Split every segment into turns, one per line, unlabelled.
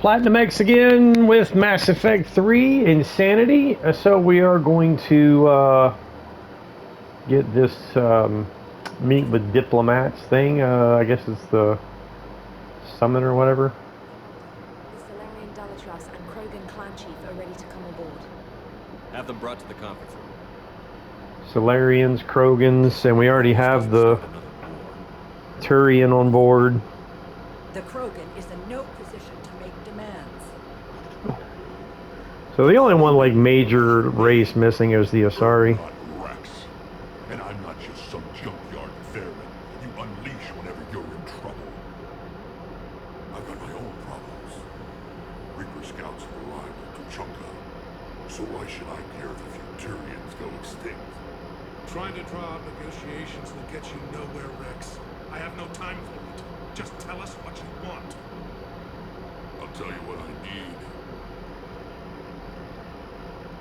Platinum X again with Mass Effect 3 Insanity. So we are going to get this meet with diplomats thing. I guess it's the summit or whatever.
The Solarian Dalatras and Krogan clan chief are ready to come aboard.
Have them brought to the conference room.
Solarians, Krogans, and we already have the Turian on board.
The Krogan is in no position to make demands.
So the only one like major race missing is the Asari.
Rex. And I'm not just some junkyard theremin you unleash whenever you're in trouble. I've got my own problems. Reaper scouts have arrived at Tuchanka, so why should I care if a few Turians go extinct?
Trying to draw out negotiations will get you nowhere, Rex. I have no time for it. Just tell us what you want.
I'll tell you what I need.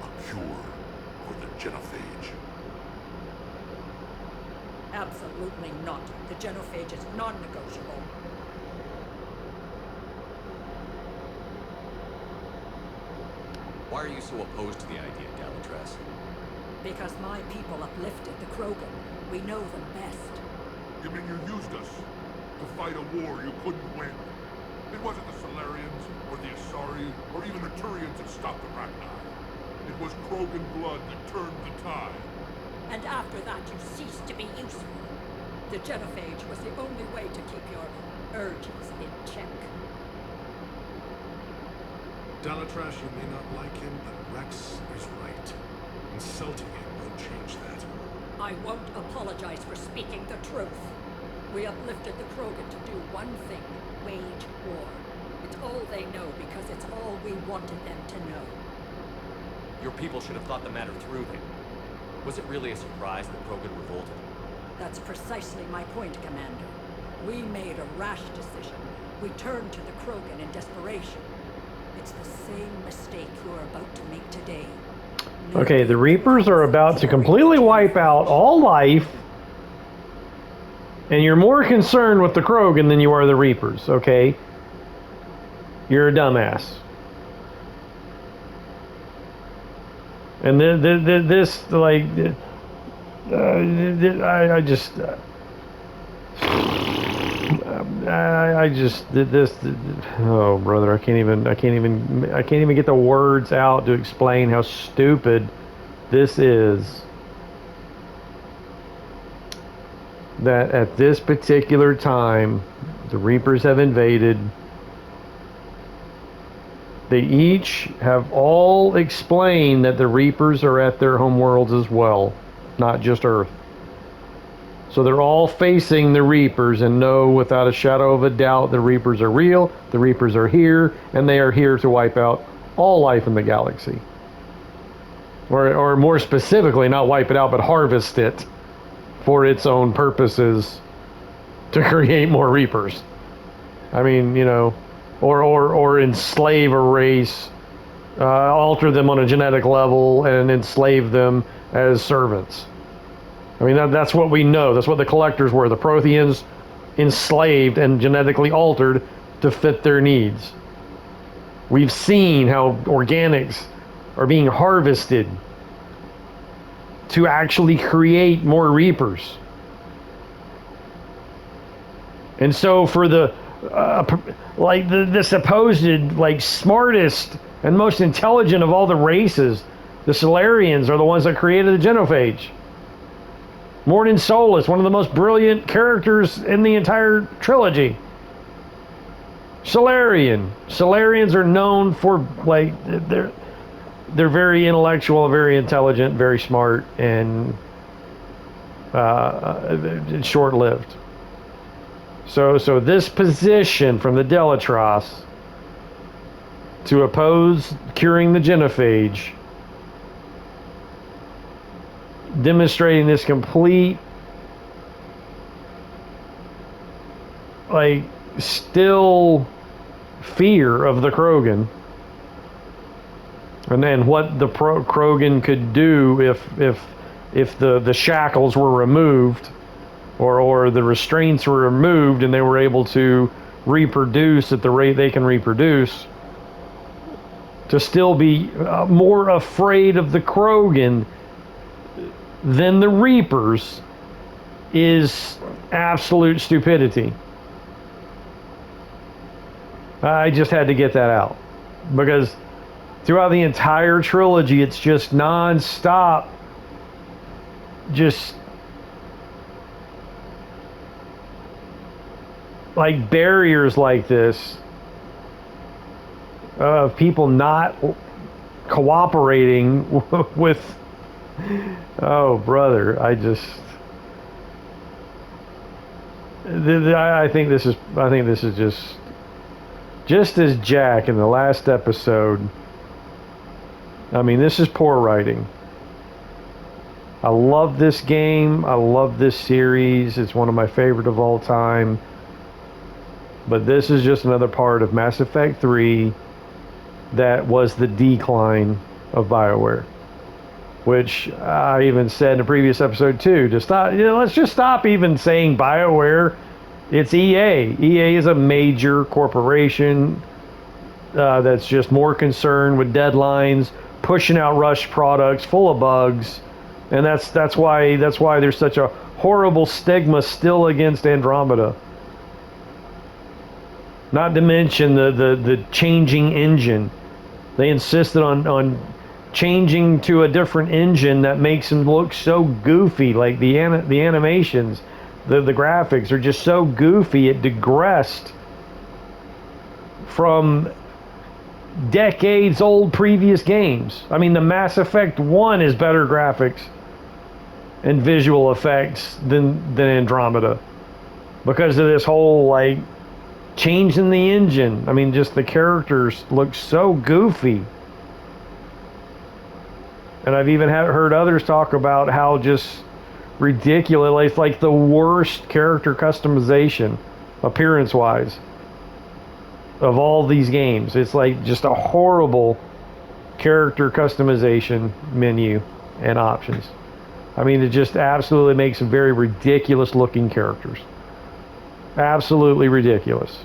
A cure for the genophage.
Absolutely not. The genophage is non-negotiable.
Why are you so opposed to the idea, Dalatras?
Because my people uplifted the Krogan. We know them best.
You mean you used us to fight a war you couldn't win? It wasn't the Solarians, or the Asari, or even the Turians that stopped the Rachni. It was Krogan blood that turned the tide.
And after that, you ceased to be useful. The genophage was the only way to keep your urges in check.
Dalatras, you may not like him, but Rex is right. Insulting him won't change that.
I won't apologize for speaking the truth. We uplifted the Krogan to do one thing, wage war. It's all they know because it's all we wanted them to know.
Your people should have thought the matter through then. Was it really a surprise that Krogan revolted?
That's precisely my point, Commander. We made a rash decision. We turned to the Krogan in desperation. It's the same mistake you're about to make today.
Okay, the Reapers are about to completely wipe out all life, and you're more concerned with the Krogan than you are the Reapers, okay? You're a dumbass. And this, like, I just this. Oh, brother, I can't even get the words out to explain how stupid this is. That at this particular time, the Reapers have invaded. They each have all explained that the Reapers are at their homeworlds as well, not just Earth. So they're all facing the Reapers and know without a shadow of a doubt the Reapers are real, the Reapers are here, and they are here to wipe out all life in the galaxy. Or more specifically, not wipe it out, but harvest it for its own purposes to create more Reapers. I mean, you know, or enslave a race, alter them on a genetic level, and enslave them as servants. I mean, that's what we know. That's what the Collectors were. The Protheans enslaved and genetically altered to fit their needs. We've seen how organics are being harvested to actually create more Reapers. And so for the the supposed like smartest and most intelligent of all the races, the Solarians are the ones that created the genophage. Morton Solus, one of the most brilliant characters in the entire trilogy. Solarians are known for, like, they're very intellectual, very intelligent, very smart, and short-lived. So this position from the Dalatras to oppose curing the genophage, demonstrating this complete, like, still fear of the Krogan, and then what the Krogan could do if the shackles were removed, or the restraints were removed, and they were able to reproduce at the rate they can reproduce. to still be more afraid of the Krogan than the Reapers is absolute stupidity. I just had to get that out because throughout the entire trilogy, it's just non-stop, just like barriers like this of people not cooperating with. Oh, brother, I think this is just as Jack in the last episode. I mean, this is poor writing. I love this game. I love this series. It's one of my favorite of all time. But this is just another part of Mass Effect 3 that was the decline of BioWare. Which I even said in a previous episode too. To stop, let's just stop even saying BioWare. It's EA. EA is a major corporation that's just more concerned with deadlines, pushing out rushed products full of bugs, and that's why there's such a horrible stigma still against Andromeda. Not to mention the changing engine. They insisted on changing to a different engine that makes them look so goofy. Like the animations, the graphics are just so goofy. It digressed from decades old previous games. I mean, the Mass Effect 1 is better graphics and visual effects than Andromeda because of this whole like changing the engine. I mean, just the characters look so goofy. And I've even heard others talk about how just ridiculous, it's like the worst character customization, appearance-wise, of all these games. It's like just a horrible character customization menu and options. I mean, it just absolutely makes some very ridiculous-looking characters. Absolutely ridiculous.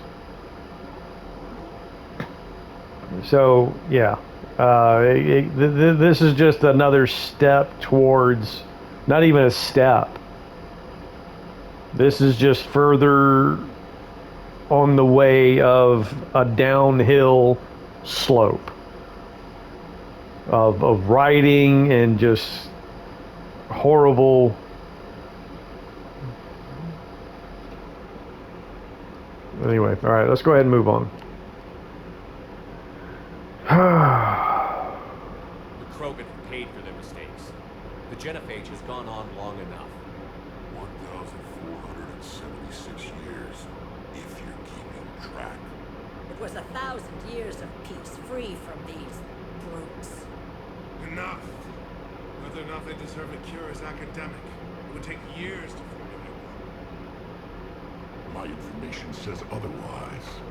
So, yeah. This is just another step towards, not even a step. This is just further on the way of a downhill slope of writing and just horrible. Anyway, all right, let's go ahead and move on.
The Krogan have paid for their mistakes. The genophage has gone on long enough.
1,476 years, if you're keeping track.
It was 1,000 years of peace, free from these brutes.
Enough. Whether or not they deserve a cure is academic. It would take years to formulate one.
My information says otherwise.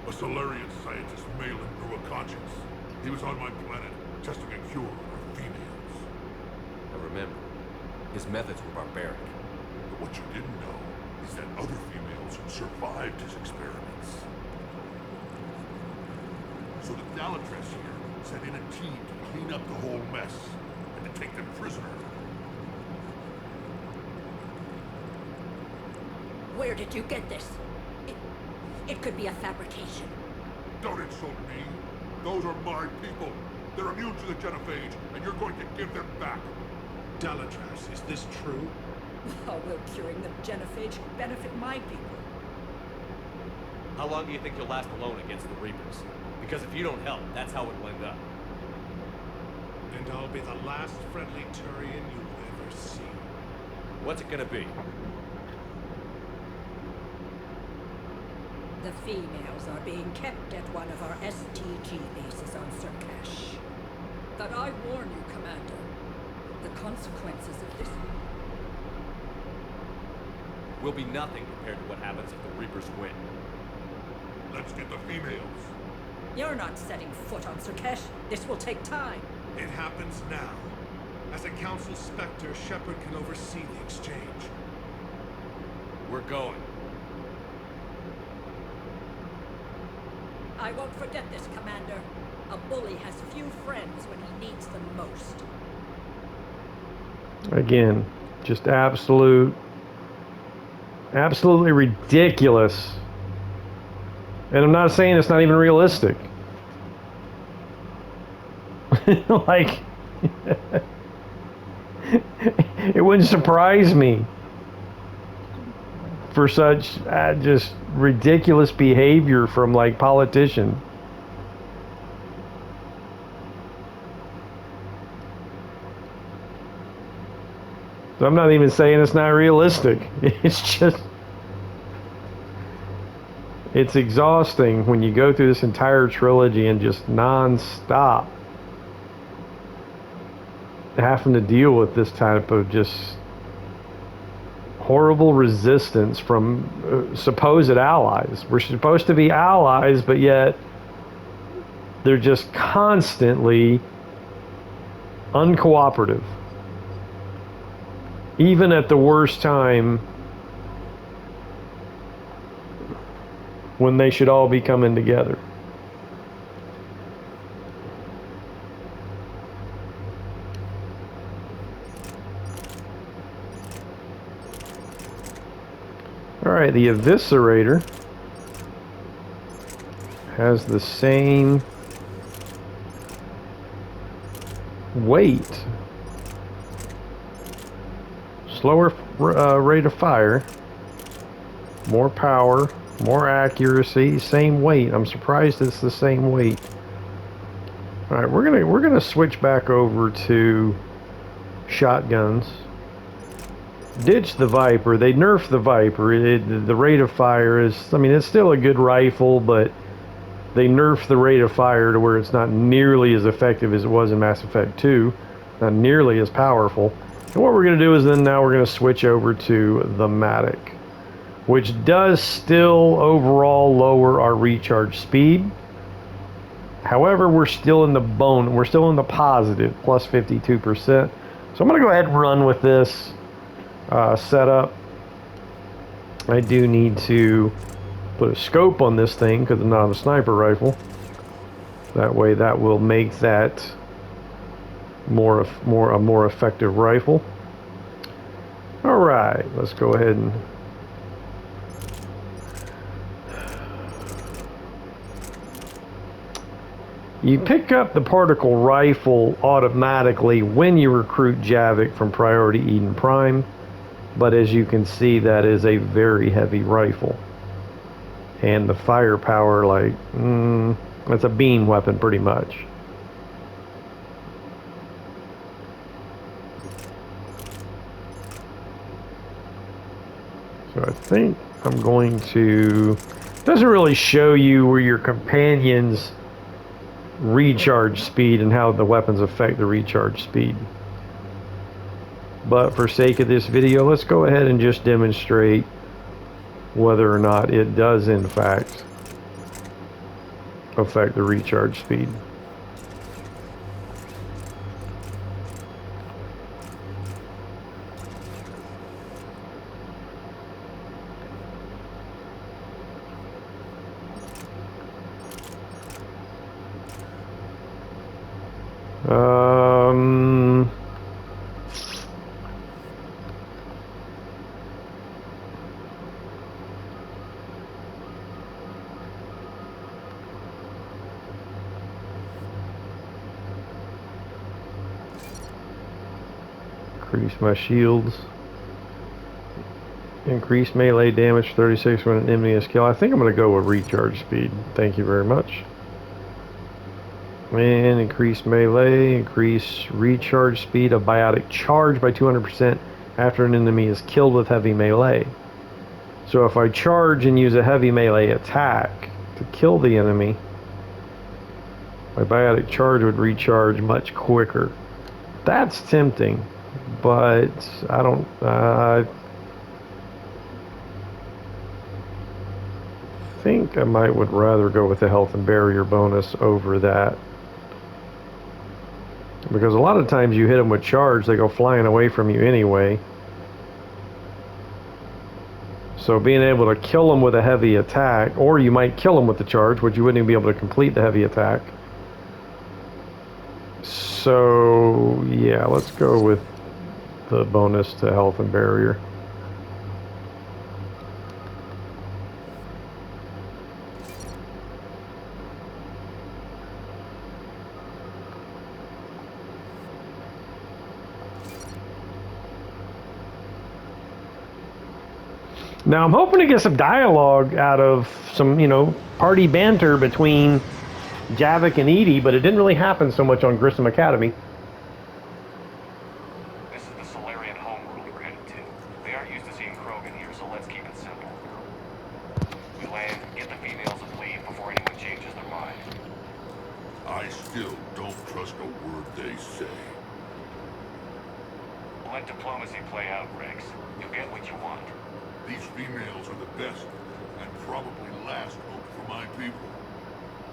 A Solarian scientist, Malin, grew a conscience. He was on my planet, testing a cure for females.
I remember. His methods were barbaric.
But what you didn't know is that other females had survived his experiments. So the Dalatress here sent in a team to clean up the whole mess and to take them prisoner.
Where did you get this? It could be a fabrication.
Don't insult me. Those are my people. They're immune to the genophage, and you're going to give them back.
Dalatrass, is this true?
How will curing the genophage benefit my people?
How long do you think you'll last alone against the Reapers? Because if you don't help, that's how it will end up.
And I'll be the last friendly Turian you'll ever see.
What's it gonna be?
The females are being kept at one of our STG bases on Sur'kesh. But I warn you, Commander, the consequences of this
Will be nothing compared to what happens if the Reapers win.
Let's get the females.
You're not setting foot on Sur'kesh. This will take time.
It happens now. As a Council Spectre, Shepard can oversee the exchange.
We're going.
I won't forget this, Commander. A bully has few friends when he needs them most.
Again, just absolutely ridiculous. And I'm not saying it's not even realistic. Like, it wouldn't surprise me for such just ridiculous behavior from like politicians. So I'm not even saying it's not realistic. It's just, it's exhausting when you go through this entire trilogy and just non-stop having to deal with this type of just horrible resistance from supposed allies. We're supposed to be allies, but yet they're just constantly uncooperative. Even at the worst time when they should all be coming together. Alright, the Eviscerator has the same weight, slower rate of fire, more power, more accuracy, same weight. I'm surprised it's the same weight. Alright, we're gonna switch back over to shotguns. Ditch the Viper. They nerfed the Viper. The rate of fire is, I mean, it's still a good rifle, but they nerfed the rate of fire to where it's not nearly as effective as it was in Mass Effect 2. Not nearly as powerful. And what we're going to do is then now we're going to switch over to the Matic, which does still overall lower our recharge speed. However, we're still in the bone. We're still in the positive, plus 52%. So I'm going to go ahead and run with this setup. I do need to put a scope on this thing because it's not a sniper rifle. That way that will make that a more effective rifle. Alright, let's go ahead and you pick up the particle rifle automatically when you recruit Javik from Priority Eden Prime, but as you can see, that is a very heavy rifle. And the firepower, like, it's a beam weapon pretty much. So I think I'm going to, it doesn't really show you where your companions recharge speed and how the weapons affect the recharge speed. But for sake of this video, let's go ahead and just demonstrate whether or not it does in fact affect the recharge speed. Increase my shields. Increase melee damage 36 when an enemy is killed. I think I'm going to go with recharge speed. Thank you very much. And increase melee, increase recharge speed of biotic charge by 200% after an enemy is killed with heavy melee. So if I charge and use a heavy melee attack to kill the enemy, my biotic charge would recharge much quicker. That's tempting, but I don't, I think I would rather go with the health and barrier bonus over that. Because a lot of times you hit them with charge, they go flying away from you anyway. So being able to kill them with a heavy attack, or you might kill them with the charge, which you wouldn't even be able to complete the heavy attack. So yeah, let's go with the bonus to health and barrier. Now I'm hoping to get some dialogue out of some, party banter between Javik and Edie, but it didn't really happen so much on Grissom Academy.
This is the Solarian homeworld we're headed to. They aren't used to seeing Krogan here, so let's keep it simple. We land, get the females and leave before anyone changes their mind.
I still don't trust a word they say.
Let diplomacy play out, Rex. You'll get what you want.
These females are the best, and probably last hope for my people.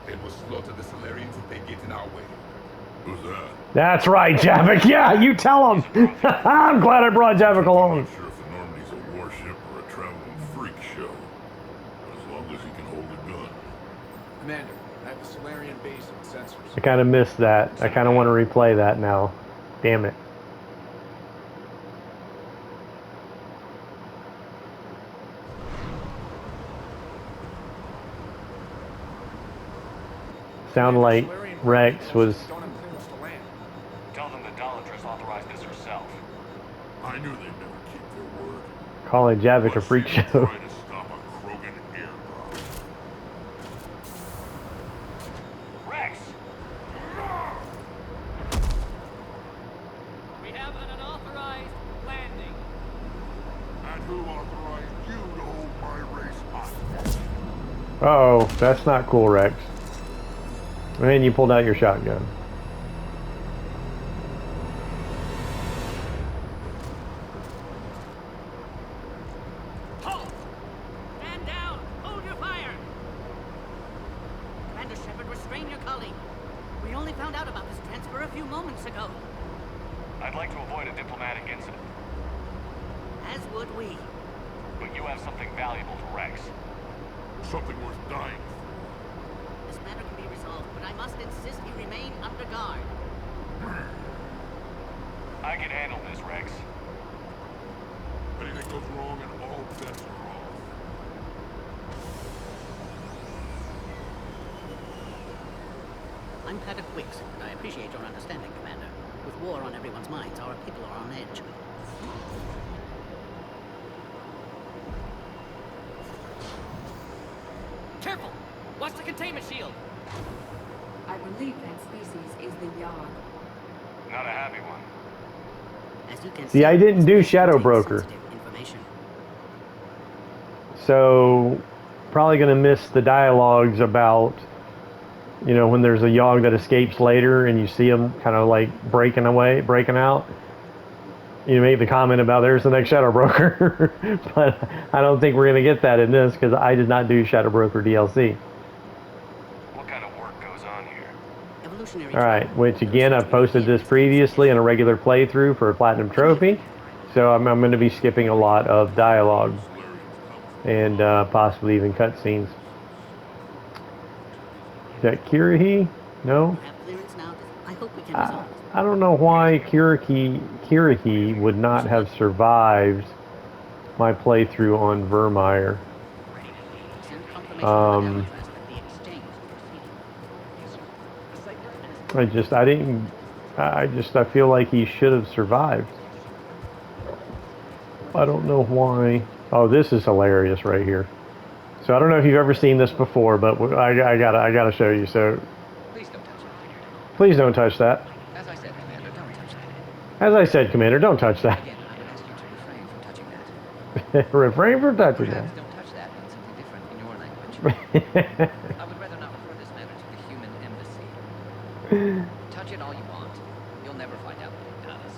They will slaughter the Solarians if they get in our way.
Who's that?
That's right, Javik. Yeah, you tell him. I'm glad I brought Javik
I'm
along.
not sure if the Normandy's a warship or a traveling freak show. But as long as he can hold a gun.
Commander, I have the Solarian base and sensors.
I kind of missed that. I kind of want to replay that now. Damn it. Sound like Rex was...
Don't have clearance to land.
Tell them the Dolatress authorized this herself.
I knew they'd never keep their word.
calling Javik a
Let's
freak
see them
show.
try to stop a Krogan airdrop.
Rex! We have an unauthorized landing.
And who authorized you to hold my race hostage?
Uh-oh, that's not cool, Rex. And you pulled out your shotgun.
Halt! Stand down! Hold your fire! Commander Shepard, restrain your colleague. We only found out about this transfer a few moments ago.
I'd like to avoid a diplomatic incident,
As would we.
but you have something valuable to Rex.
Something worth dying
This matter can be resolved, but I must insist you remain under guard.
I can handle this, Rex.
for. Anything goes wrong and all bets are off.
I'm Paddock Wicks, and I appreciate your understanding, Commander. With war on everyone's minds, our people are on edge.
Careful! Watch the containment shield!
I believe that species is the Yard.
Not a happy one.
As you can
See, I didn't do
this
Shadow
contains
Broker.
sensitive information.
So, probably going to miss the dialogues about, you know, when there's a Yogg that escapes later and you see him kind of like breaking out. You make the comment about there's the next Shadow Broker. But I don't think we're going to get that in this because I did not do Shadow Broker DLC.
What kind of work goes on here?
Evolutionary
Alright,
travel.
which again, I've posted this previously in a regular playthrough for a Platinum Trophy. So I'm going to be skipping a lot of dialogue and possibly even cutscenes. Is that Kirahi? No?
You have clearance now. I hope we can resolve this.
I don't know why Kirahi would not have survived my playthrough on Vermeer.
Send confirmation of the
Um,
address that the exchange is proceeding.
I feel like he should have survived. I don't know why. Oh, this is hilarious right here. So I don't know if you've ever seen this before, but I gotta show you. So
Please don't touch it.
please don't touch that.
As I said, Commander, don't touch that.
As I said, Commander, don't touch that.
Again, I would ask you to refrain from touching that.
Refrain from touching
Perhaps
that.
don't touch that means something different in your language. I would rather not refer this matter to the human embassy. Touch it all you want. You'll never find out what it does.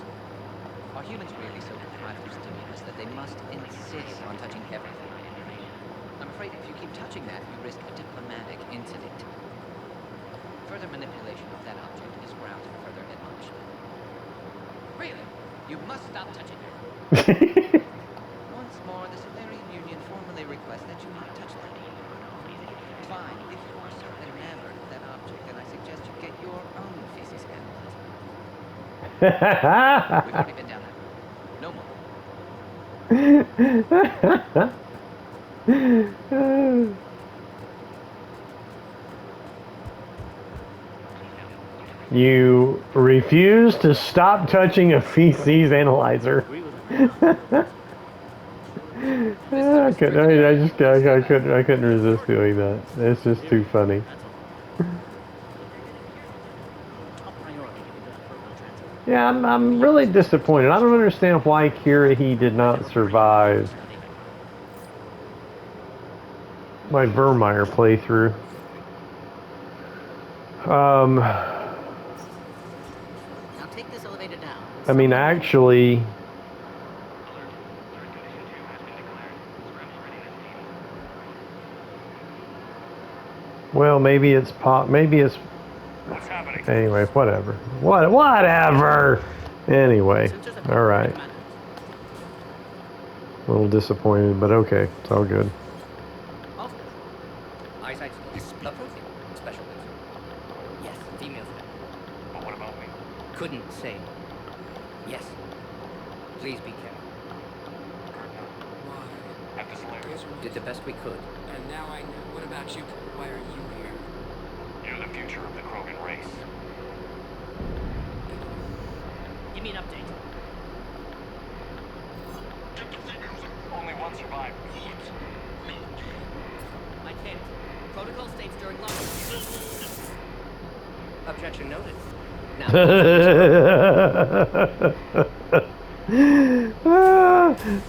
Are humans really so deprived of stimulus that they must insist on touching everything? I'm afraid if you keep touching that, you risk a diplomatic incident. Further manipulation of that object is grounds for further admonishment. Really? You must stop touching it. Once more, the Solarian Union formally request that you not touch that. Fine, if you are so enamored with that object, then I suggest you get your own feces analyzer. We've already been down that road. No more.
You refuse to stop touching a feces analyzer. I couldn't resist doing that. It's just too funny. Yeah, I'm really disappointed. I don't understand why Kira did not survive my Vermeer playthrough.
Now take this elevator down.
I mean, actually, well, maybe it's
What's happening?
anyway, whatever. Whatever. Anyway, all right. A little disappointed, but okay, it's all good.
Eyesight appropriate. Special needs. Yes, females.
But what about me?
Couldn't say. Yes. Please be careful.
At this layer.
Did the best we could.
And now I know. What about you? Why are you here?
You're the future of the Krogan race.
Give me an update.
Only one survived.
I can't. Protocol states during lockdown.
Objection noted.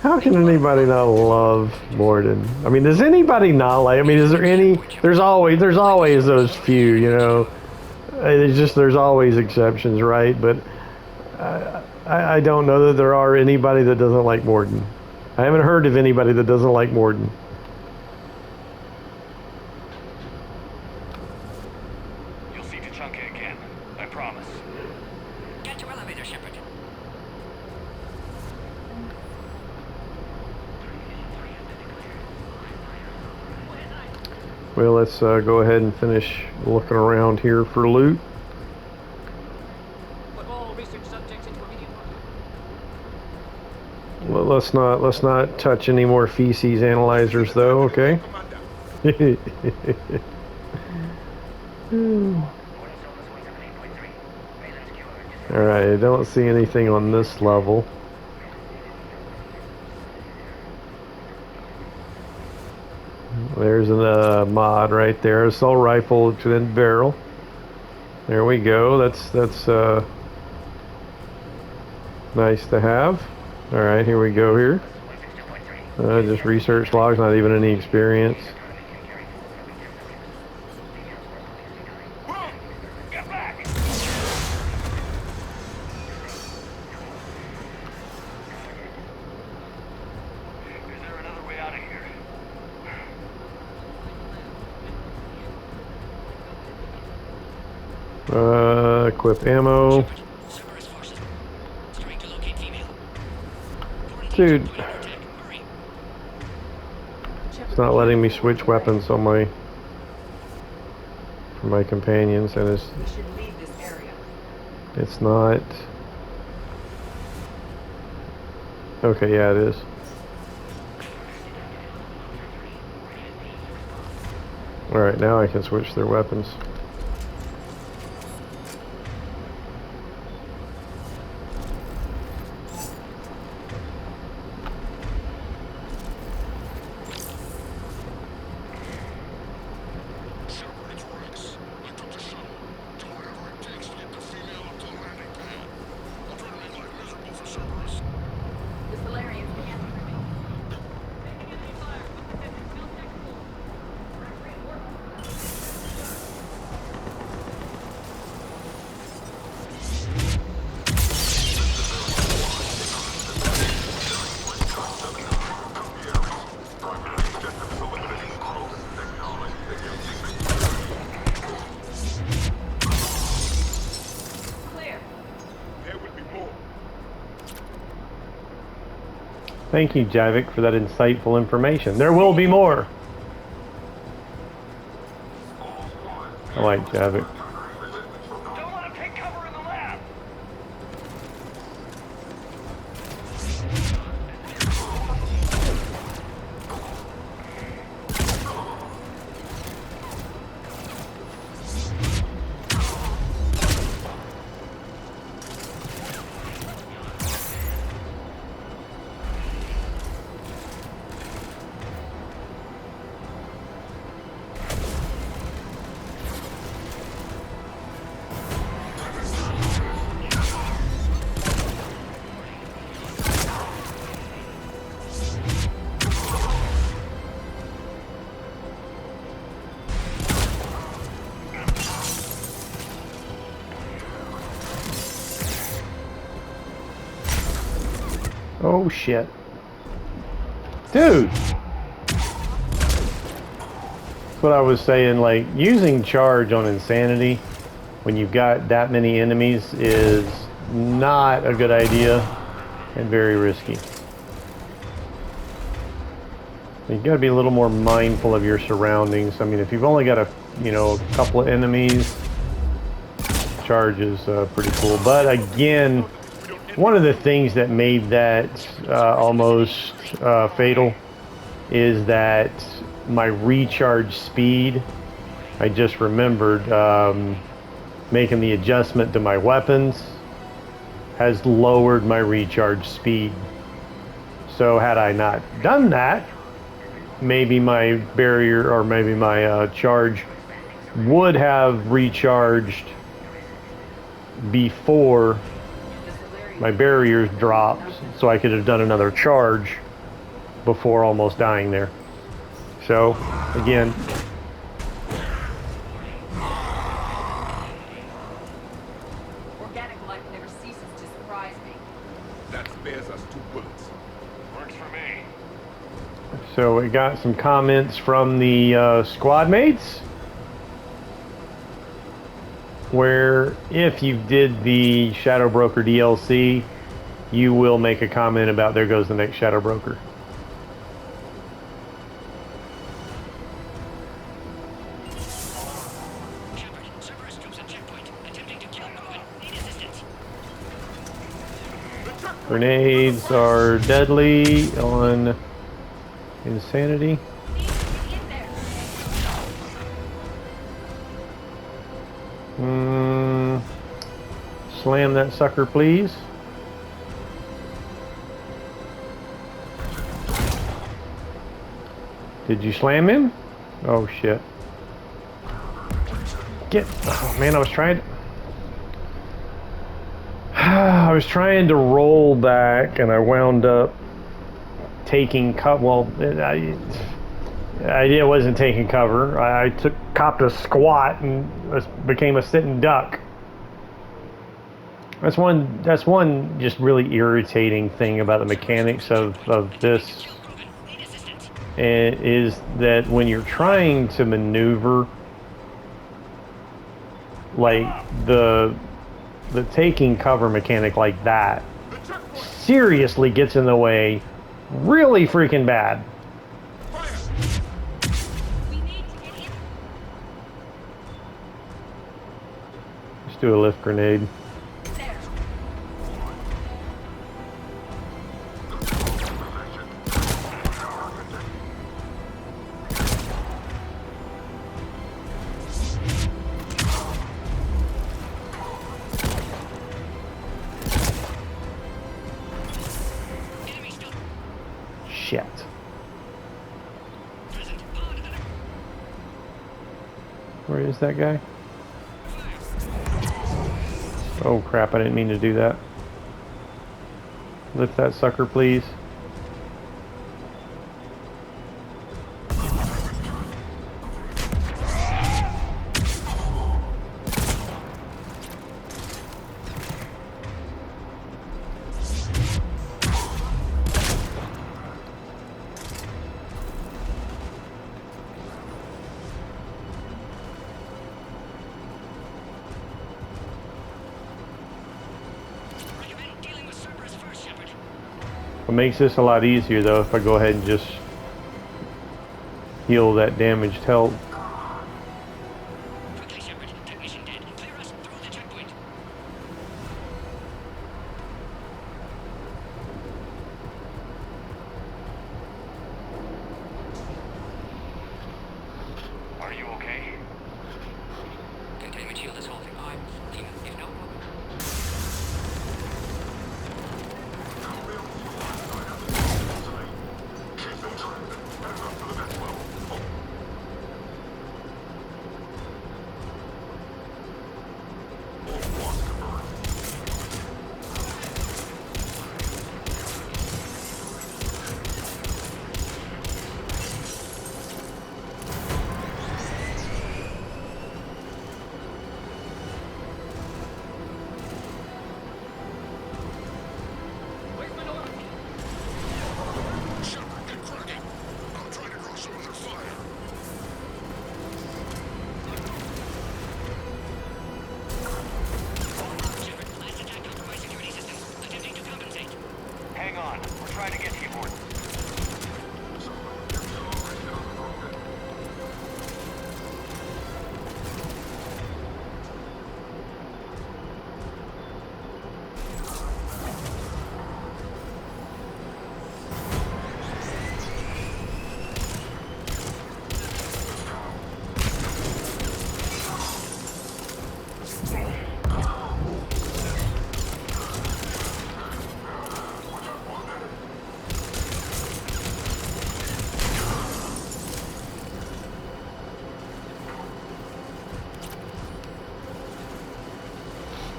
How can anybody not love Morden? I mean, does anybody not like? I mean, is there any? There's always those few, you know. It's just there's always exceptions, right? But I don't know that there are anybody that doesn't like Morden. I haven't heard of anybody that doesn't like Morden.
You'll see Tachanka again. I promise.
Get to elevator, Shepard.
Well, let's go ahead and finish looking around here for loot.
Put all research subjects into immediate
Well, let's not touch any more feces analyzers, though. Okay. All right. I don't see anything on this level. There's a mod right there. Assault rifle, extended barrel. There we go. That's nice to have. All right, here we go. Here, just research logs. Not even any experience.
Get back! Is there another way out of here?
Equip ammo. Dude, it's not letting me switch weapons on my for my companions, and
We should leave this area.
it's not. Okay, yeah, it is. All right, now I can switch their weapons. Thank you, Javik, for that insightful information. There will be more. I like Javik.
Don't let him take cover in the lab!
Oh shit. Dude! That's what I was saying, like, using charge on insanity when you've got that many enemies is not a good idea and very risky. You've got to be a little more mindful of your surroundings. I mean, if you've only got a couple of enemies, charge is pretty cool. But again, one of the things that made that almost fatal is that my recharge speed, I just remembered making the adjustment to my weapons has lowered my recharge speed. So had I not done that, maybe my barrier or maybe my charge would have recharged before my barriers dropped, so I could have done another charge before almost dying there. So, again,
Organic life never ceases to surprise me.
That spares us 2 bullets.
Works for me.
so we got some comments from the squad mates, where if you did the Shadow Broker DLC, you will make a comment about there goes the next Shadow Broker.
Shepard, Cerberus troops at checkpoint, attempting to kill Krogan. Need assistance.
Grenades are deadly on insanity.
In there.
Slam that sucker, please. Did you slam him? Oh shit. Oh man, I was trying to roll back and I wound up taking cover. Well, I wasn't taking cover. I copped a squat and became a sitting duck. That's one just really irritating thing about the mechanics of this, is that when you're trying to maneuver, like the taking cover mechanic like that seriously gets in the way really freaking bad.
We need to get in.
Let's do a lift grenade.
There. Enemy still
Shit.
present. On another.
Where is that guy? Oh crap, I didn't mean to do that. Lift that sucker, please. What makes this a lot easier though if I go ahead and just heal that damaged health.
Quickly, Shepard. Technician dead. Clear us through the checkpoint.
Are you okay?
Containment shield is holding. I'm Demon. If no problem.
Hang on. We're trying to get to you, Gordon.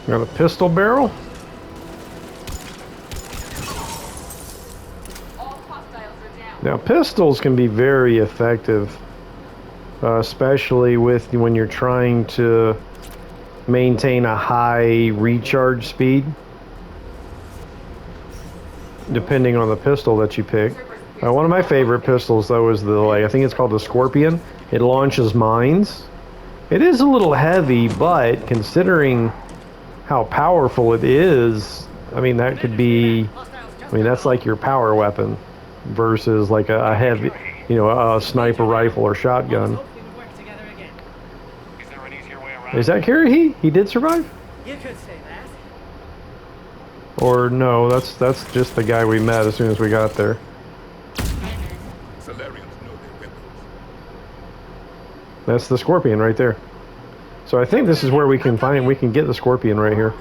Got a pistol barrel. Now pistols can be very effective, especially with when you're trying to maintain a high recharge speed, depending on the pistol that you pick. One of my favorite pistols though is the, I think it's called the Scorpion. It launches mines. It is a little heavy, but considering how powerful it is, I mean, that could be, I mean, that's like your power weapon versus like a heavy, you know, a sniper rifle or shotgun.
Is there an easier way around?
Is that Carrie? He did survive?
You could say that.
Or no, that's just the guy we met as soon as we got there.
Salarians know their weapons.
That's the Scorpion right there. So I think this is where we can find, we can get the Scorpion right here.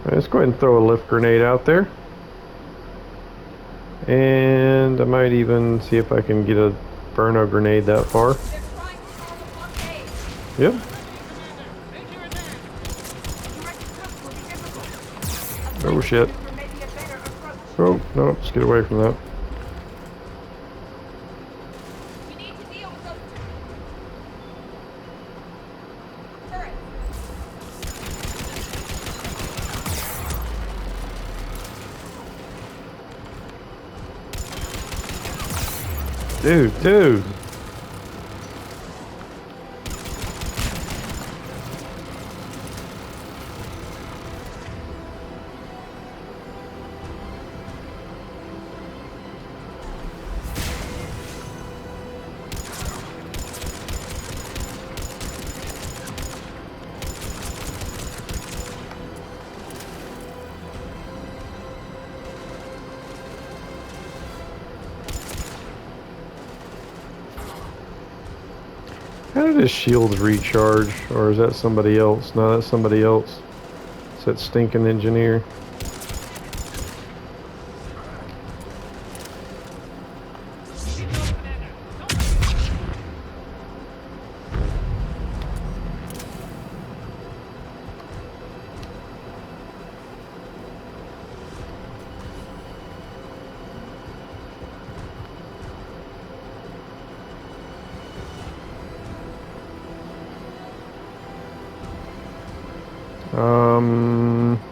Let's go ahead and throw a lift grenade out there. And I might even see if I can get a Burno grenade that far. Yep. Oh shit. Oh, no, let's get away from that. Dude. How did his shields recharge? Or is that somebody else? No, that's somebody else. It's that stinking engineer.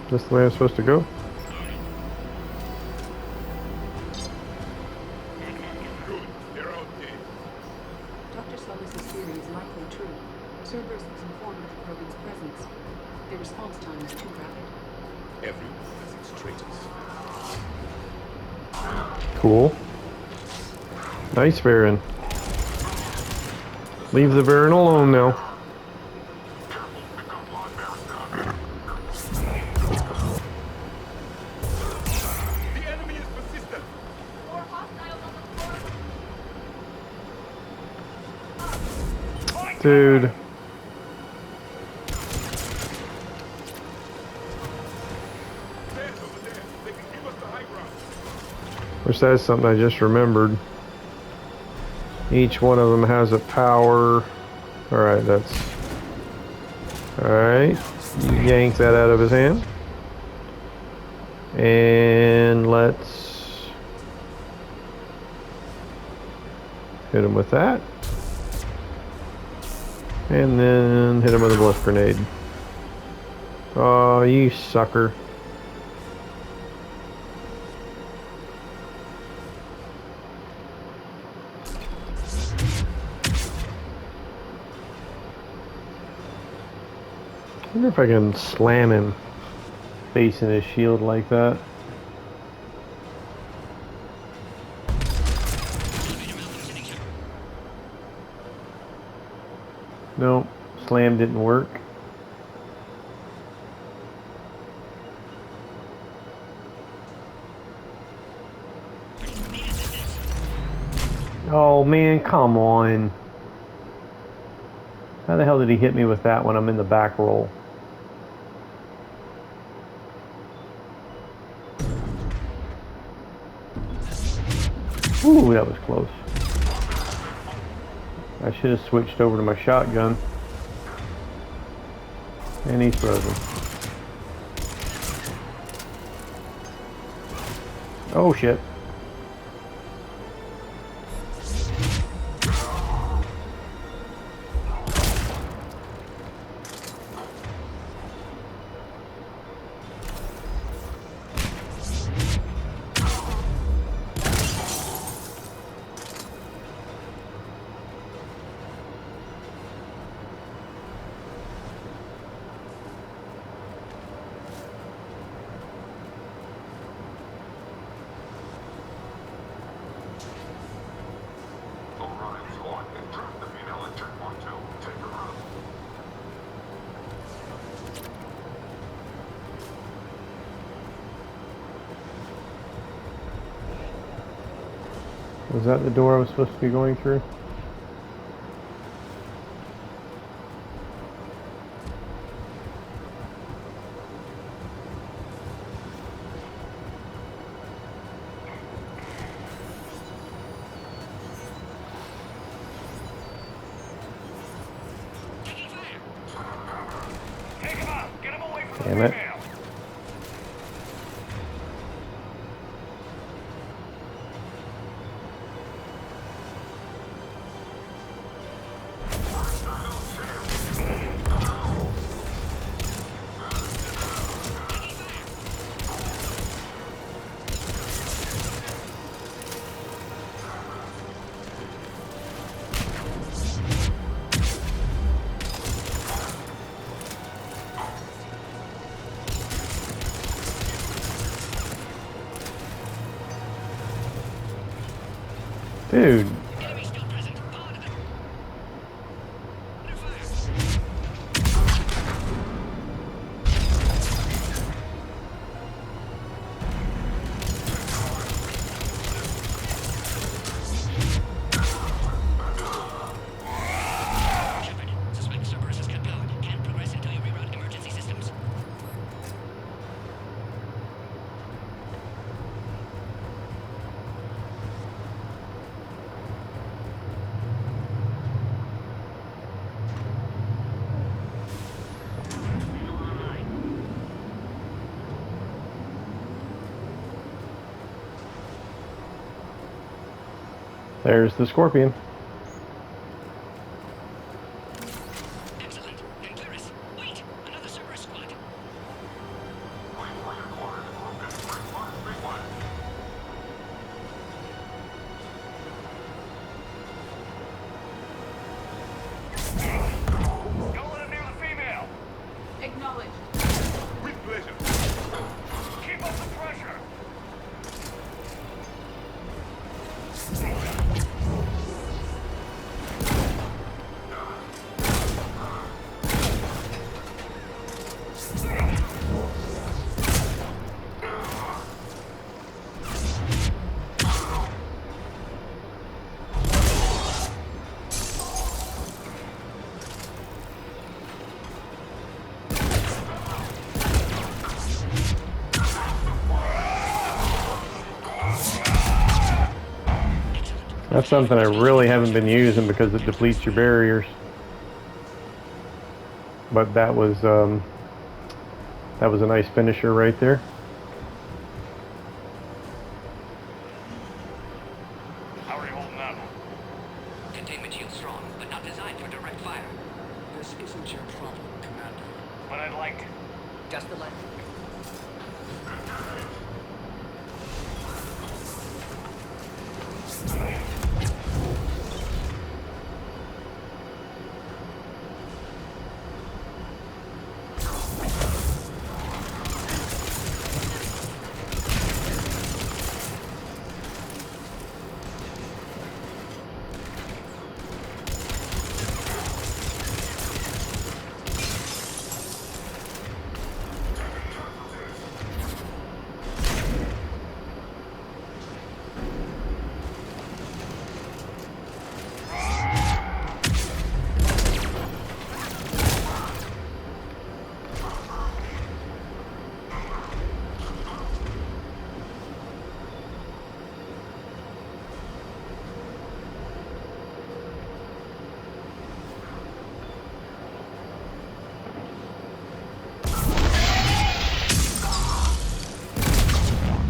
This the way I'm supposed to go?
Good. They're
Cerberus was informed of Krogan's presence. Their response time was too rapid.
Everyone has its traitors.
Cool. Nice, Baron. Leave the Baron alone now.
The enemy is persistent.
Dude. Which that's something I just remembered. Each one of them has a power. Alright, that's... Alright. Yank that out of his hand. And let's... hit him with that. And then hit him with a blast grenade. Oh, you sucker. I wonder if I can slam him facing his shield like that. Nope, slam didn't work. Oh man, come on. How the hell did he hit me with that when I'm in the back roll? Ooh, that was close. I should have switched over to my shotgun. And he's frozen. Oh shit. Was that the door I was supposed to be going through? Damn it. Dude.
Suspect Cerberus has cut power. Can't progress until you reroute emergency systems.
There's the Scorpion.
Excellent. Clearus. Wait! Another Cerberus squad.
Don't
That's something I really haven't been using because it depletes your barriers. But that was a nice finisher right there.
How are you holding up?
Containment shield strong, but not designed for direct fire.
This isn't your problem, Commander.
But I'd like to.
Just the left.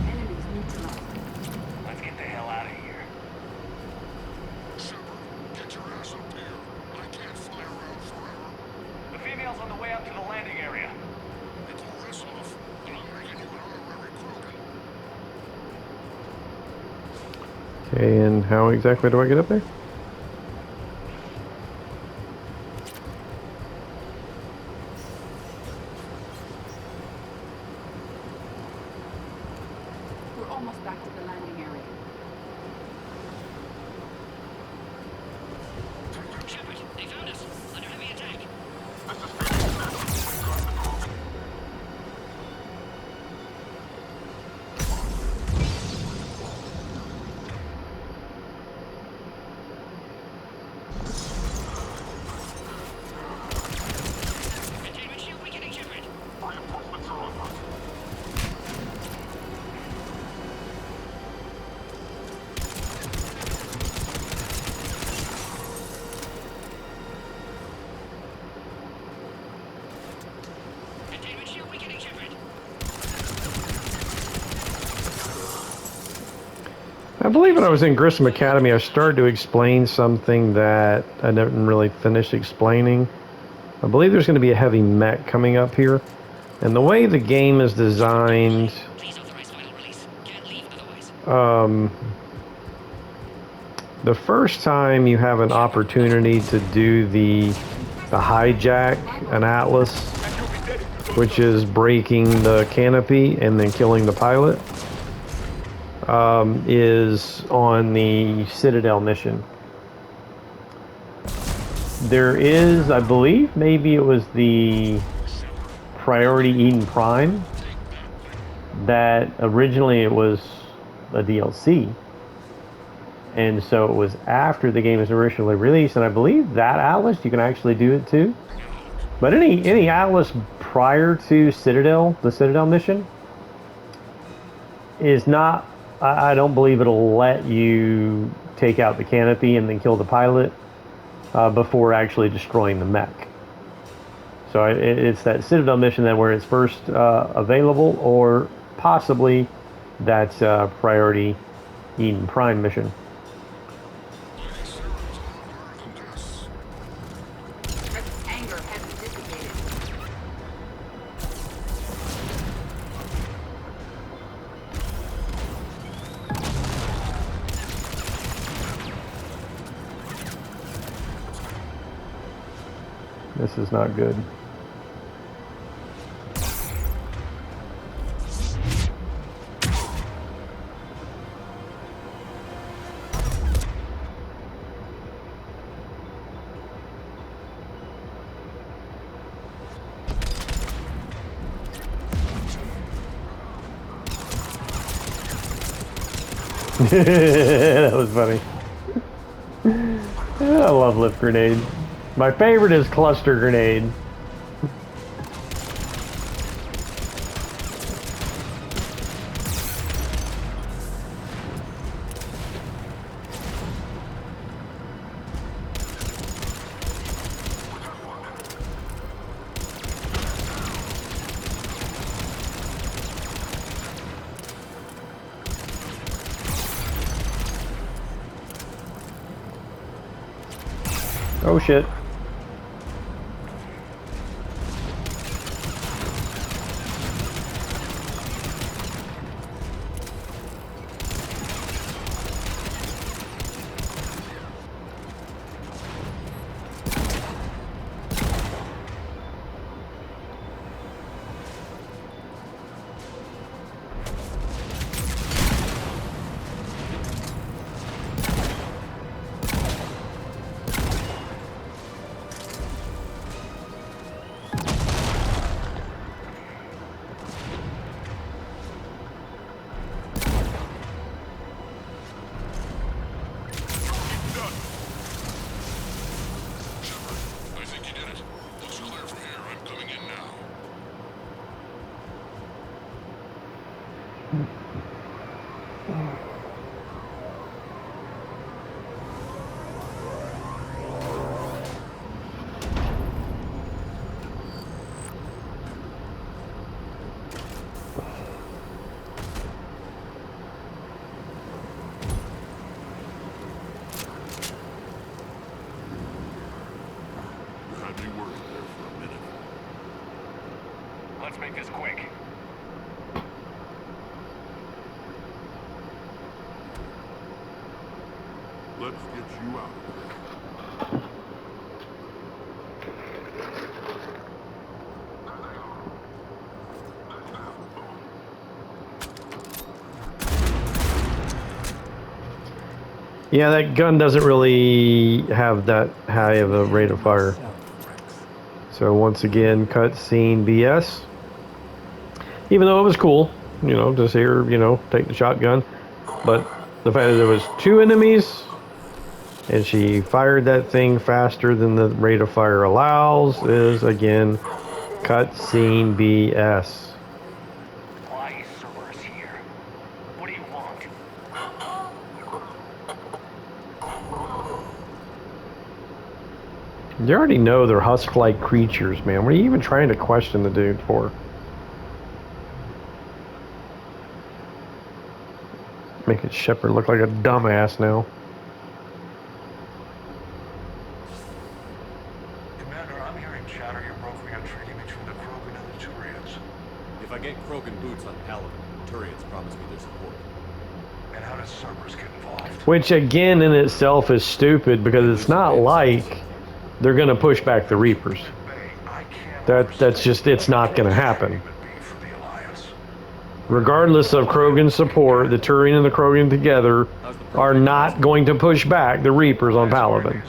Enemies neutralized.
Let's get the hell out of here.
Shepard, get your ass up here. I can't fly around forever.
The female's on the way up to the landing area.
You pull this off, and I'm making you an honorary Krogan.
Okay, and how exactly do I get up there?
We're almost back to the landing area.
Shepard, they found us. Under heavy attack. Containment shield weakening, Shepard. Containment shield weakening, Shepard.
I believe when I was in Grissom Academy, I started to explain something that I didn't really finish explaining. I believe there's going to be a heavy mech coming up here. And the way the game is designed,
Please authorize final release. Can't leave otherwise.
the first time you have an opportunity to do the hijack an Atlas, which is breaking the canopy and then killing the pilot, is on the Citadel mission. There is, I believe, maybe it was the Priority Eden Prime, that originally it was a DLC. And so it was after the game was originally released, and I believe that Atlas, you can actually do it too. But any Atlas prior to Citadel, the Citadel mission, is not, I don't believe it'll let you take out the canopy and then kill the pilot before actually destroying the mech. So it's that Citadel mission that where it's first available, or possibly that Priority Eden Prime mission.
Rex anger hasn't dissipated.
This is not good. That was funny. I love lift grenade. My favorite is cluster grenade. Oh shit.
I think you did it. Looks clear from here. I'm coming in now. You had me worried there for a minute.
Let's make this quick.
Let's get you out of here.
Yeah, that gun doesn't really have that high of a rate of fire. So once again, cutscene BS. Even though it was cool, you know, to see her, you know, take the shotgun. But the fact that there was 2 enemies, and she fired that thing faster than the rate of fire allows, is again cutscene BS.
Why is Cerberus here? What do you want?
You already know they're husk-like creatures, man. What are you even trying to question the dude for? Making Shepard look like a dumbass now.
Commander, I'm hearing chatter you're brokering a treaty between the Krogan and the Turians.
If I get Krogan boots on Paladin, Turians promise me their support.
And how does Cerberus get involved?
Which again in itself is stupid because it's not like they're going to push back the Reapers. That's just, it's not going to happen. Regardless of Krogan support, the Turian and the Krogan together are not going to push back the Reapers on Paladin.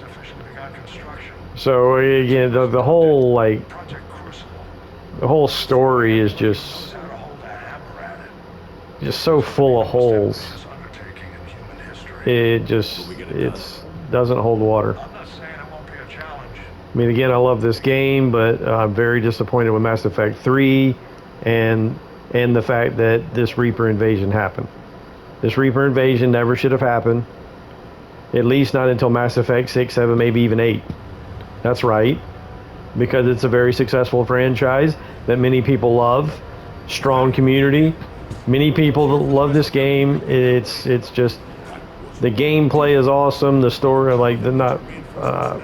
So again, the whole like the whole story is just so full of holes. It doesn't hold water. I mean, again, I love this game, but I'm very disappointed with Mass Effect 3 and the fact that this Reaper invasion happened. This Reaper invasion never should have happened. At least not until Mass Effect 6, 7, maybe even 8. That's right. Because it's a very successful franchise that many people love. Strong community. Many people love this game. It's just the gameplay is awesome. The story, like the not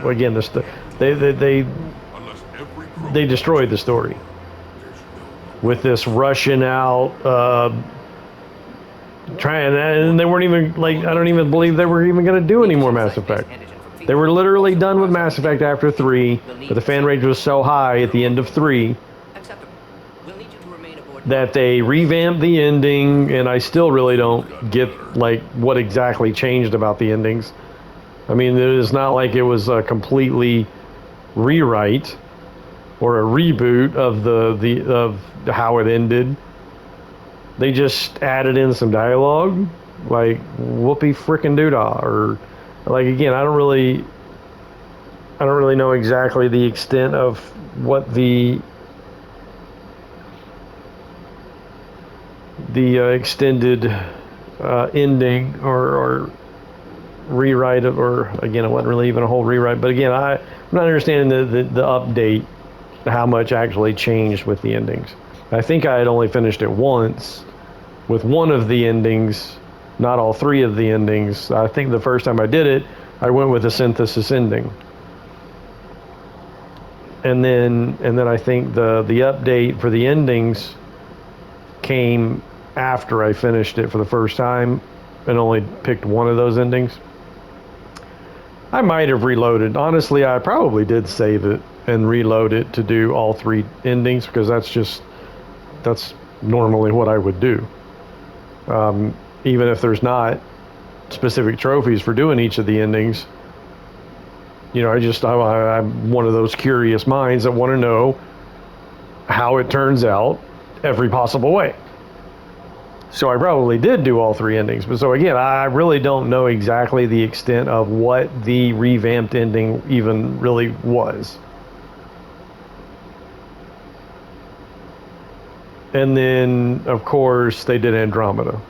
again, they destroyed the story with this rushing out, and they weren't even like, I don't even believe they were even going to do any more Mass Effect. They were literally done with Mass Effect after 3, but the fan rage was so high at the end of 3 that they revamped the ending, and I still really don't get like what exactly changed about the endings. I mean, it's not like it was a completely rewrite or a reboot of of how it ended. They just added in some dialogue, like whoopee frickin' doodah, or like, again, I don't really know exactly the extent of what the extended ending or rewrite of, or again, it wasn't really even a whole rewrite, but again, I'm not understanding the update, how much actually changed with the endings. I think I had only finished it once with one of the endings, not all 3 of the endings. I think the first time I did it, I went with a synthesis ending. and then I think the update for the endings came after I finished it for the first time and only picked one of those endings. I might have reloaded. Honestly, I probably did save it and reload it to do all 3 endings, because that's normally what I would do. Even if there's not specific trophies for doing each of the endings, you know, I'm one of those curious minds that want to know how it turns out every possible way. So I probably did do all 3 endings. But so again, I really don't know exactly the extent of what the revamped ending even really was. And then, of course, they did Andromeda.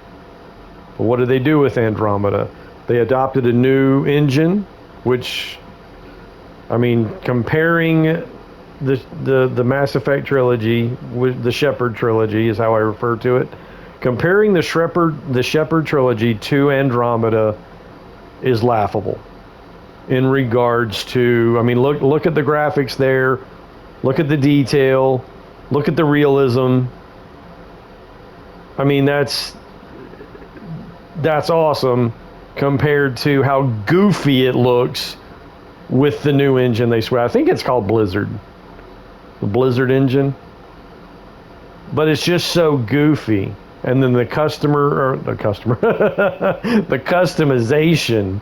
But what did they do with Andromeda? They adopted a new engine, which, I mean, comparing the Mass Effect trilogy with the Shepard trilogy is how I refer to it. Comparing the Shepard trilogy to Andromeda is laughable in regards to, I mean, look at the graphics there, look at the detail, look at the realism. I mean, that's awesome compared to how goofy it looks with the new engine they swear. I think it's called Blizzard. The Blizzard engine. But it's just so goofy. And then the customization,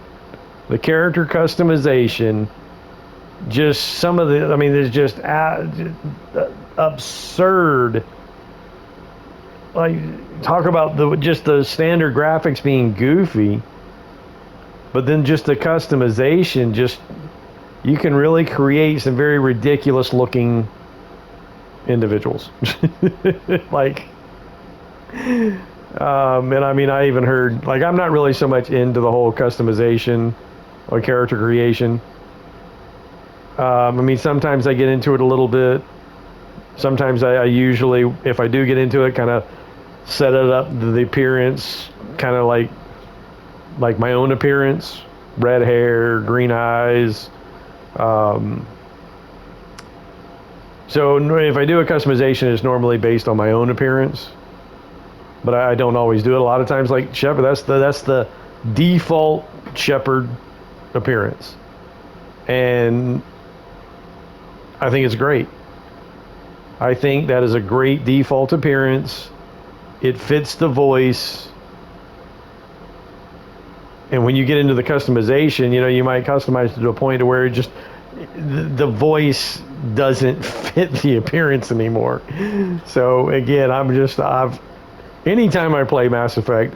the character customization, just some of the, I mean, there's just absurd. Like, talk about just the standard graphics being goofy, but then just the customization, just, you can really create some very ridiculous looking individuals. Like, and I mean, I even heard, like, I'm not really so much into the whole customization or character creation. I mean, sometimes I get into it a little bit. Sometimes I usually, if I do get into it, kind of set it up to the appearance, kind of like my own appearance, red hair, green eyes. So if I do a customization, it's normally based on my own appearance, but I don't always do it. A lot of times, like Shepard, that's the default Shepard appearance, and I think it's great. I think that is a great default appearance. It fits the voice. And when you get into the customization, you know, you might customize to a point to where it just, the voice doesn't fit the appearance anymore. So again, anytime I play Mass Effect,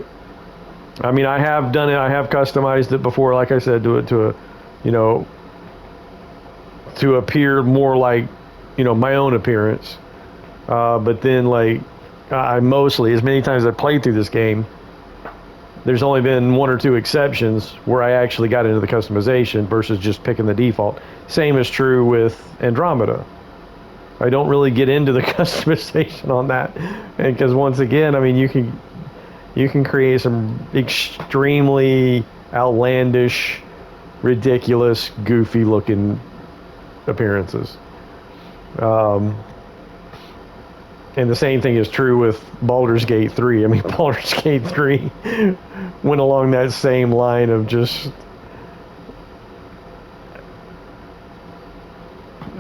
I mean, I have done it, I have customized it before, like I said, to appear more like, you know, my own appearance. But then, like, I mostly, as many times as I played through this game, there's only been 1 or 2 exceptions where I actually got into the customization versus just picking the default. Same is true with Andromeda. I don't really get into the customization on that, and because once again, I mean, you can create some extremely outlandish, ridiculous, goofy looking appearances. And the same thing is true with Baldur's Gate 3. I mean, Baldur's Gate 3 went along that same line of just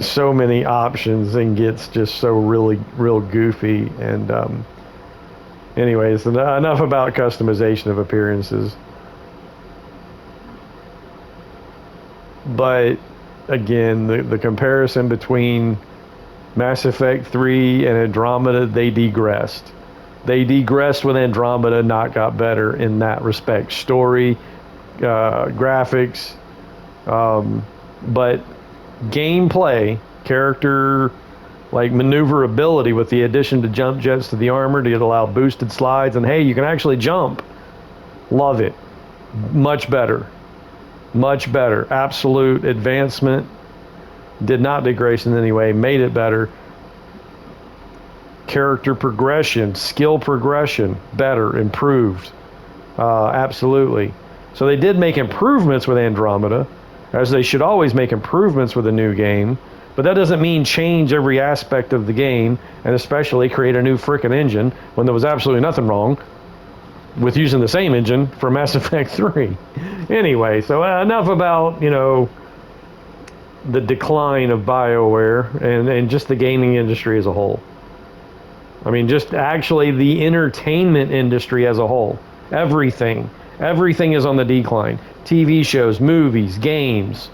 so many options and gets just so real goofy. And anyways, enough about customization of appearances. But again, the comparison between Mass Effect 3 and Andromeda, they digressed. They digressed with Andromeda, not got better in that respect. Story, graphics, but gameplay, character, like maneuverability with the addition to jump jets to the armor to allow boosted slides, and hey, you can actually jump. Love it. Much better. Much better. Absolute advancement. Did not degrade in any way, made it better. Character progression, skill progression, better, improved. Absolutely. So they did make improvements with Andromeda, as they should always make improvements with a new game But that doesn't mean change every aspect of the game, and especially create a new frickin' engine when there was absolutely nothing wrong with using the same engine for Mass Effect 3. Anyway, so enough about, you know, the decline of BioWare and just the gaming industry as a whole. I mean, just actually the entertainment industry as a whole. Everything is on the decline. TV shows, movies, games,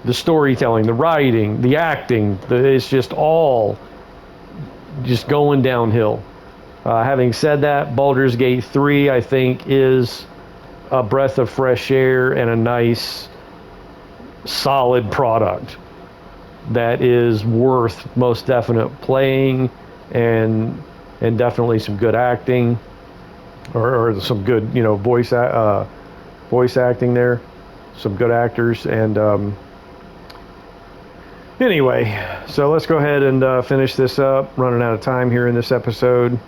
the storytelling, the writing, the acting, it's just all just going downhill. Having said that, Baldur's Gate 3, I think, is a breath of fresh air and a nice, solid product that is worth most definite playing, and definitely some good acting, or some good, you know, voice acting there, some good actors, and anyway, so let's go ahead and finish this up. Running out of time here in this episode.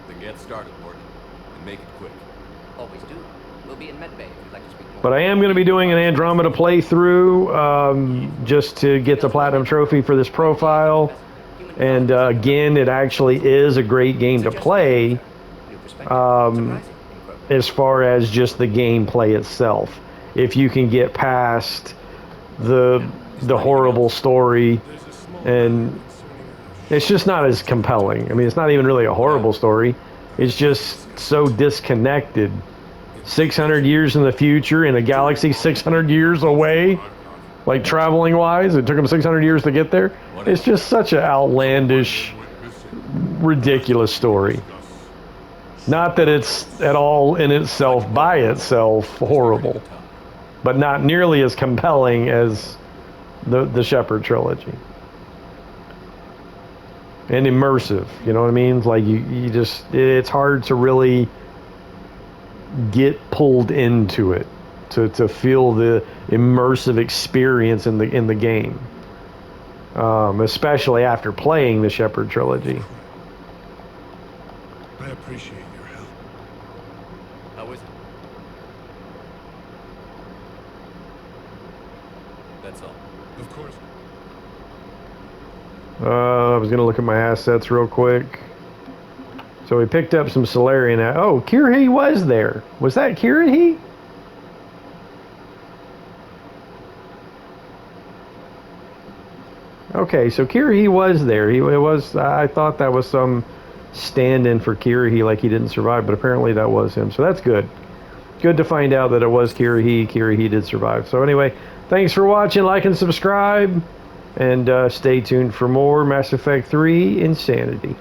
Then get started, Morgan, and make it quick.
Always do. We'll be in medbay if you'd like to speak more.
But I am going to be doing an Andromeda playthrough just to get the Platinum Trophy for this profile. And again, it actually is a great game to play as far as just the gameplay itself. If you can get past the horrible story, and it's just not as compelling. I mean, it's not even really a horrible story. It's just so disconnected. 600 years in the future in a galaxy 600 years away, like traveling wise, it took them 600 years to get there. It's just such an outlandish, ridiculous story. Not that it's at all in itself, by itself, horrible, but not nearly as compelling as the Shepard trilogy. And immersive, you know what I mean? Like you just, it's hard to really get pulled into it, to feel the immersive experience in the game, especially after playing the Shepard trilogy.
I appreciate your help.
How is it? That's all.
Of course.
I was gonna look at my assets real quick. So we picked up some Solarian. Oh, Kirhi was there. Was that Kirhi? Okay, so Kirhi was there. It was. I thought that was some stand-in for Kirhi, like he didn't survive, but apparently that was him. So that's good. Good to find out that it was Kirhi. Kirhi did survive. So anyway, thanks for watching. Like and subscribe, and stay tuned for more Mass Effect 3 Insanity.